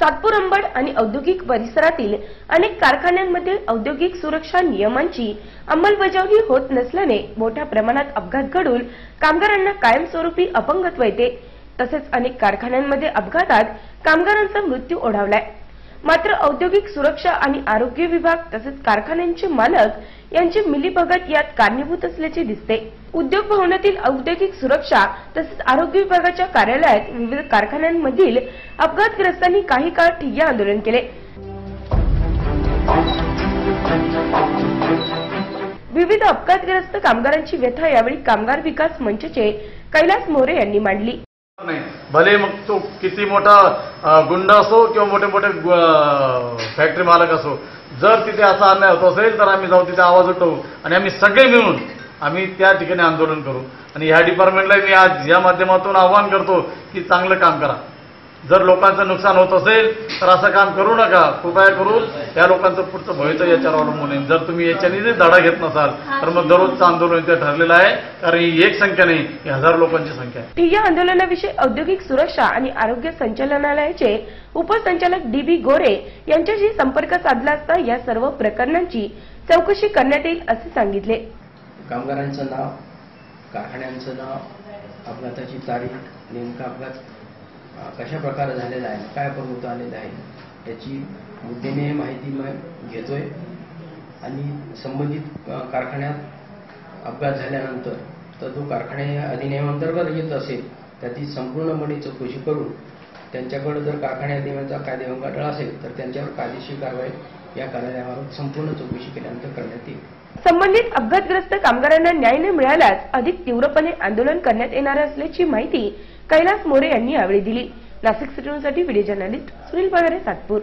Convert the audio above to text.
सातपूर अंबड आणि औद्योगिक परिसरातील अनेक कारखान्यांमध्ये औद्योगिक सुरक्षा नियमांची अंमलबजावणी होत नसल्याने मोठ्या प्रमाणात अपघात घडून कामगारांना कायमस्वरूपी अपंगत्व येते। तसेच अनेक कारखान्यांमध्ये अपघातात कामगारांचा मृत्यू ओढावलाय। मात्र औद्योगिक सुरक्षा आणि आरोग्य विभाग तसेच कारखान्यांचे मालक यांची मिलीभगत यात कारणीभूत असल्याचे दिसते। उद्योग भवनातील औद्योगिक सुरक्षा तसेच आरोग्य विभागाच्या कार्यालयात विविध कारखान्यांमधील अपघातग्रस्तांनी काही काळ ठिय्या आंदोलन केले। विविध अपघातग्रस्त कामगारांची व्यथा यावेळी कामगार विकास मंचचे कैलास मोरे यांनी मांडली। भले मग तो किती मोठा गुंड असो किंवा मोठे मोठे फॅक्टरी मालक असो, जर तिथे असा अन्याय होत असेल तर आम्ही जाऊ तिथे आवाज उठवू आणि आम्ही सगळे मिळून आम्ही त्या ठिकाणी आंदोलन करू। आणि ह्या डिपार्टमेंटला मी आज या माध्यमातून आवाहन करतो की चांगलं काम करा। जर लोकांचं नुकसान होत असेल तर असं काम करू नका, कृपया करून या लोकांचं पुढचं भविष्य याच्यावर अवलंबून आहे। जर तुम्ही याच्याने धडा घेत नसाल तर मग दररोजचं आंदोलन इथे ठरलेलं आहे, कारण ही एक संख्या नाही, ही हजार लोकांची संख्या आहे। ठिय्या आंदोलनाविषयी औद्योगिक सुरक्षा आणि आरोग्य संचालनालयाचे उपसंचालक डी.बी. गोरे यांच्याशी संपर्क साधला असता या सर्व प्रकरणांची चौकशी करण्यात येईल असे सांगितले। कामगारांचं नाव, कारखान्यांचं नाव, अपघाताची तारीख, नेमका अपघात कशा प्रकारे झालेला आहे, काय प्रवृत्त आलेलं आहे याची मुद्देने माहिती मी घेतोय। आणि संबंधित कारखान्यात अपघात झाल्यानंतर तर तो कारखाने अधिनियमांतर्गत येत असेल त्याची संपूर्णपणे चौकशी करून त्यांच्याकडे जर कारखाने अधिनियमाचा कायदेभंगाटळ असेल तर त्यांच्यावर कायदेशीर कारवाई या कार्यालयामार्फत संपूर्ण चौकशी केल्यानंतर करण्यात येईल। संबंधित अपघातग्रस्त कामगारांना न्याय न मिळाल्यास अधिक तीव्रपणे आंदोलन करण्यात येणार असल्याची माहिती कैलास मोरे यांनी यावेळी दिली। नाशिक सिटी न्यूजसाठी व्हिडिओ जर्नलिस्ट सुनील पगारे, सातपूर।